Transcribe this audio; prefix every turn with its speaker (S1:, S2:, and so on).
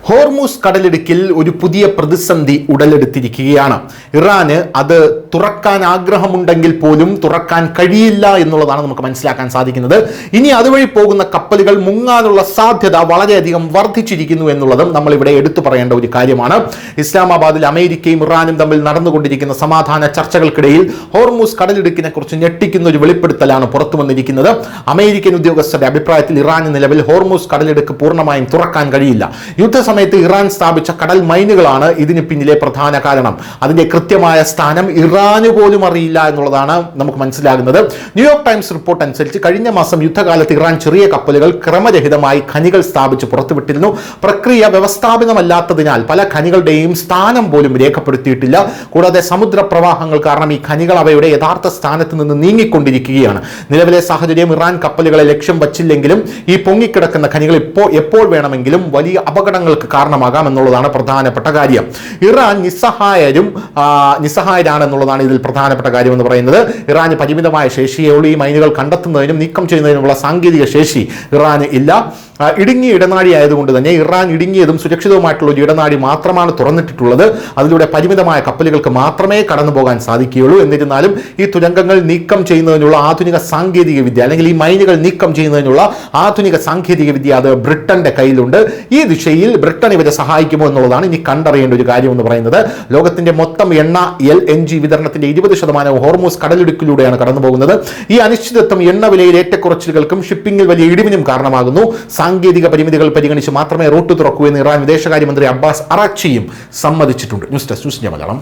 S1: Hormuz കടലിടുക്കിൽ ഒരു പുതിയ പ്രതിസന്ധി ഉടലെടുത്തിരിക്കുകയാണ്. ഇറാന് അത് തുറക്കാൻ ആഗ്രഹമുണ്ടെങ്കിൽ പോലും തുറക്കാൻ കഴിയില്ല എന്നുള്ളതാണ് നമുക്ക് മനസ്സിലാക്കാൻ സാധിക്കുന്നത്. ഇനി അതുവഴി പോകുന്ന കപ്പലുകൾ മുങ്ങാനുള്ള സാധ്യത വളരെയധികം വർദ്ധിച്ചിരിക്കുന്നു എന്നുള്ളതും നമ്മൾ ഇവിടെ എടുത്തു പറയേണ്ട ഒരു കാര്യമാണ്. ഇസ്ലാമാബാദിൽ അമേരിക്കയും ഇറാനും തമ്മിൽ നടന്നുകൊണ്ടിരിക്കുന്ന സമാധാന ചർച്ചകൾക്കിടയിൽ ഹോർമൂസ് കടലിടുക്കിനെ കുറിച്ച് ഞെട്ടിക്കുന്ന ഒരു വെളിപ്പെടുത്തലാണ് പുറത്തു വന്നിരിക്കുന്നത്. അമേരിക്കൻ ഉദ്യോഗസ്ഥരുടെ അഭിപ്രായത്തിൽ ഇറാന് നിലവിൽ ഹോർമൂസ് കടലിടുക്ക് പൂർണ്ണമായും തുറക്കാൻ കഴിയില്ല. യുദ്ധസമയത്ത് ഇറാൻ സ്ഥാപിച്ച കടൽ മൈനുകളാണ് ഇതിന് പിന്നിലെ പ്രധാന കാരണം. അതിന്റെ കൃത്യമായ സ്ഥാനം ഇറാന് പോലും അറിയില്ല എന്നുള്ളതാണ് നമുക്ക് മനസ്സിലാകുന്നത്. ന്യൂയോർക്ക് ടൈംസ് റിപ്പോർട്ട് അനുസരിച്ച് കഴിഞ്ഞ മാസം യുദ്ധകാലത്ത് ഇറാൻ ചെറിയ കപ്പലുകൾ ക്രമരഹിതമായി ഖനികൾ സ്ഥാപിച്ച് പുറത്തുവിട്ടിരുന്നു. പ്രക്രിയ വ്യവസ്ഥാപിതമല്ലാത്തതിനാൽ പല ഖനികളുടെയും സ്ഥാനം പോലും രേഖപ്പെടുത്തിയിട്ടില്ല. കൂടാതെ സമുദ്ര പ്രവാഹങ്ങൾ കാരണം ഈ ഖനികൾ അവയുടെ യഥാർത്ഥ സ്ഥാനത്ത് നിന്ന് നീങ്ങിക്കൊണ്ടിരിക്കുകയാണ്. നിലവിലെ സാഹചര്യം ഇറാൻ കപ്പലുകളെ ലക്ഷ്യം വച്ചില്ലെങ്കിലും ഈ പൊങ്ങിക്കിടക്കുന്ന ഖനികൾ എപ്പോൾ വേണമെങ്കിലും വലിയ അപകടങ്ങൾക്ക് കാരണമാകാം എന്നുള്ളതാണ് പ്രധാനപ്പെട്ട കാര്യം. ഇറാൻ നിസ്സഹായരാണെന്നുള്ളതാണ് ഇതിൽ പ്രധാനപ്പെട്ട കാര്യം എന്ന് പറയുന്നത്. ഇറാന് പരിമിതമായ ശേഷിയേ ഉള്ളൂ. ഈ മൈനുകൾ കണ്ടെത്തുന്നതിനും നീക്കം ചെയ്യുന്നതിനുമുള്ള സാങ്കേതിക ശേഷി ഇറാന് ഇല്ല. ഇടുങ്ങിയ ഇടനാഴി ആയതുകൊണ്ട് തന്നെ ഇറാൻ ഇടുങ്ങിയതും സുരക്ഷിതവുമായിട്ടുള്ള ഒരു ഇടനാഴി മാത്രമാണ് തുറന്നിട്ടുള്ളത്. അതിലൂടെ പരിമിതമായ കപ്പലുകൾക്ക് മാത്രമേ കടന്നു പോകാൻ സാധിക്കുകയുള്ളൂ. എന്നിരുന്നാലും ഈ തുരങ്കങ്ങൾ നീക്കം ചെയ്യുന്നതിനുള്ള ആധുനിക സാങ്കേതിക വിദ്യ, അല്ലെങ്കിൽ ഈ മൈനുകൾ നീക്കം ചെയ്യുന്നതിനുള്ള ആധുനിക സാങ്കേതിക വിദ്യ അത് ബ്രിട്ടന്റെ കയ്യിലുണ്ട്. ഈ ദിശയിൽ ബ്രിട്ടൻ ഇവരെ സഹായിക്കുമോ എന്നുള്ളതാണ് ഇനി കണ്ടറിയേണ്ട ഒരു കാര്യം എന്ന് പറയുന്നത്. ലോകത്തിന്റെ മൊത്തം എണ്ണ LNG വിതരണത്തിന്റെ 20% ഹോർമൂസ് കടലിടുക്കിലൂടെയാണ് കടന്നു പോകുന്നത്. ഈ അനിശ്ചിതത്വം എണ്ണ വിലയിൽ ഏറ്റക്കുറച്ചിലുകൾക്കും ഷിപ്പിംഗിൽ വലിയ ഇടിവിനും കാരണമാകുന്നു. സാങ്കേതിക പരിമിതികൾ പരിഗണിച്ച് മാത്രമേ റൂട്ട് തുറക്കൂ എന്ന് ഇറാൻ വിദേശകാര്യമന്ത്രി അബ്ബാസ് അറാക്ചിയും സമ്മതിച്ചിട്ടുണ്ട്. News desk news India Malayalam.